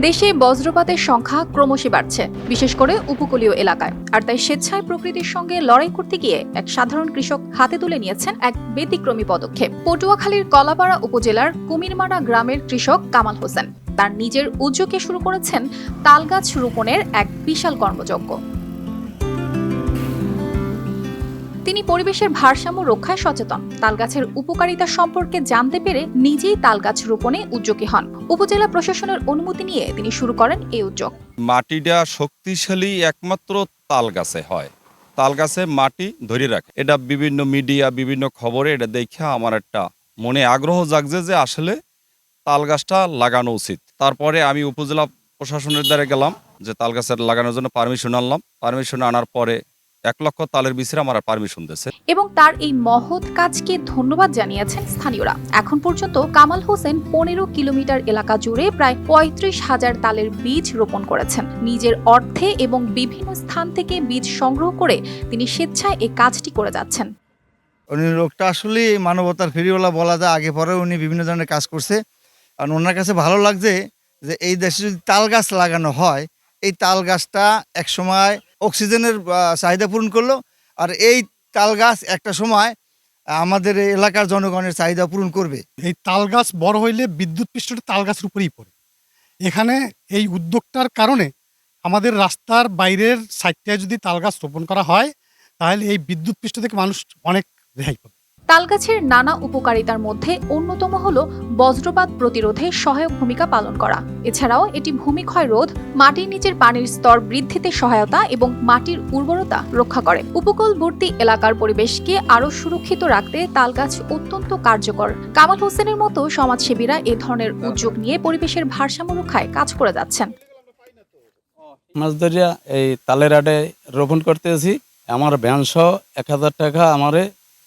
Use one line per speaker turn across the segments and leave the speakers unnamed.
দেশে বজ্রপাতের সংখ্যা ক্রমশই বাড়ছে, বিশেষ করে উপকূলীয় এলাকায়। আর তাই স্বেচ্ছায় প্রকৃতির সঙ্গে লড়াই করতে গিয়ে এক সাধারণ কৃষক হাতে তুলে নিয়েছেন এক ব্যতিক্রমী পদক্ষেপ। পটুয়াখালীর কলাপাড়া উপজেলার কুমিরমারা গ্রামের কৃষক কামাল হোসেন তার নিজের উদ্যোগে শুরু করেছেন তালগাছ রোপণের এক বিশাল কর্মযজ্ঞ। তিনি পরিবেশের ভারসাম্য রক্ষায় সচেতন। তালগাছের উপকারিতা সম্পর্কে জানতে পেরে নিজেই তালগাছ রোপণে উদ্যোগী হন। উপজেলা প্রশাসনের অনুমতি নিয়ে তিনি শুরু করেন এই উদ্যোগ।
মাটিটা শক্তিশালী একমাত্র তাল গাছে হয়। তাল গাছে মাটি ধরে রাখে। এটা বিভিন্ন মিডিয়া, বিভিন্ন খবরে এটা দেখে আমার একটা মনে আগ্রহ জাগছে যে আসলে তাল গাছটা লাগানো উচিত। তারপরে আমি উপজেলা প্রশাসনের দ্বারা গেলাম যে তাল গাছের লাগানোর জন্য পারমিশন আনলাম। পারমিশন আনার পরে 1 লক্ষ তালের বীজের আমার পারমিশন দিয়েছে।
এবং তার এই মহৎ কাজকে ধন্যবাদ জানিয়েছেন স্থানীয়রা। এখন পর্যন্ত কামাল হোসেন 15 কিলোমিটার এলাকা জুড়ে প্রায় 35,000 তালের বীজ রোপণ করেছেন। নিজের অর্থে এবং বিভিন্ন স্থান থেকে বীজ সংগ্রহ করে তিনি স্বেচ্ছায় এই কাজটি করে যাচ্ছেন।
উনি লোকটা আসলে মানবতার ফেরিওয়ালা বলা যায়। আগে পরে উনি বিভিন্ন ধরনের কাজ করছে। আর ওনার কাছে ভালো লাগছে যে এই দেশে যদি তাল গাছ লাগানো হয়, এই তাল গাছটা একসময় অক্সিজেনের চাহিদা পূরণ করলো। আর এই তাল গাছ একটা সময় আমাদের এলাকার জনগণের চাহিদা পূরণ করবে।
এই তাল গাছ বড় হইলে বিদ্যুৎ পৃষ্ঠটা তাল গাছের উপরেই পড়ে। এখানে এই উদ্যোগটার কারণে আমাদের রাস্তার বাইরের সাইডটায় যদি তাল গাছ রোপণ করা হয়, তাহলে এই বিদ্যুৎ পৃষ্ঠ থেকে মানুষ অনেক রেহাই পাবে।
তালগাছের নানা উপকারিতার মধ্যে অন্যতম হল বজ্রপাত প্রতিরোধে সহায়ক ভূমিকা পালন করা। এছাড়াও এটি ভূমিক্ষয় রোধ, মাটির নিচের পানির স্তর বৃদ্ধিতে সহায়তা এবং মাটির উর্বরতা রক্ষা করে। উপকূলবর্তী এলাকার পরিবেশকে আরও সুরক্ষিত রাখতে তালগাছ অত্যন্ত কার্যকর। কামাল হোসেনের মতো সমাজসেবীরা এ ধরনের উদ্যোগ নিয়ে পরিবেশের ভারসাম্য রক্ষায় কাজ করে যাচ্ছেন।
মাছ ধরিয়া এই তালের আড়ে রোপণ করতেছি। আমার ভ্যান সহ 1000 টাকা আমারে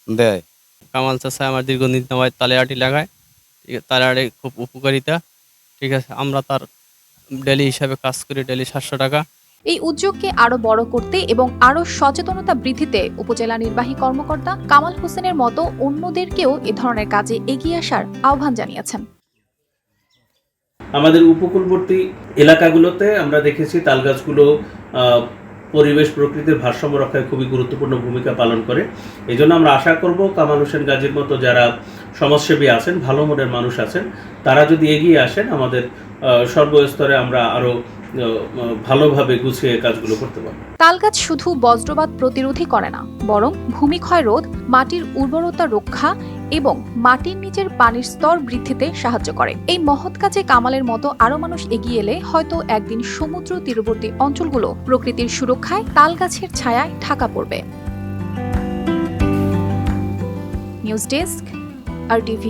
দেয়।
কামাল চাষা আমার দীর্ঘদিন সময় তালে আটি লাগায়। তালে আটে খুব উপকারিতা, ঠিক আছে। আমরা তার ডেলি হিসাবে কাজ করি, ডেলি 700 টাকা।
এই উদ্যোগকে আরো বড় করতে এবং আরো সচেতনতা বৃদ্ধিতে উপজেলা নির্বাহী কর্মকর্তা কামাল হোসেনের মতো অন্যদেরকেও এ ধরনের কাজে এগিয়ে আসার আহ্বান জানিয়েছেন।
আমাদের উপকূলবর্তী এলাকাগুলোতে আমরা দেখেছি তাল গাছগুলো পরিবেশ প্রকৃতির ভারসাম্য রক্ষায় খুবই গুরুত্বপূর্ণ ভূমিকা পালন করে। এই জন্য আমরা আশা করব কামাল হোসেন গাজীর মতো যারা সমাজসেবী আছেন, ভালো মনের মানুষ আছেন, তারা যদি এগিয়ে আসেন, আমাদের সর্বস্তরে আমরা আরও ভালোভাবে গুছিয়ে কাজগুলো করতে পারব।
তালগাছ শুধু বজ্রপাত প্রতিরোধই করে না, বরং ভূমিক্ষয় রোধ, মাটির উর্বরতা রক্ষা এবং মাটির নিচের পানির স্তর বৃদ্ধিতে সাহায্য করে। এই মহৎ কাজে কামালের মতো আরো মানুষ এগিয়ে এলে হয়তো একদিন সমুদ্র তীরবর্তী অঞ্চলগুলো প্রকৃতির সুরক্ষায় তালগাছের ছায়ায় ঢাকা পড়বে। News desk, RTV।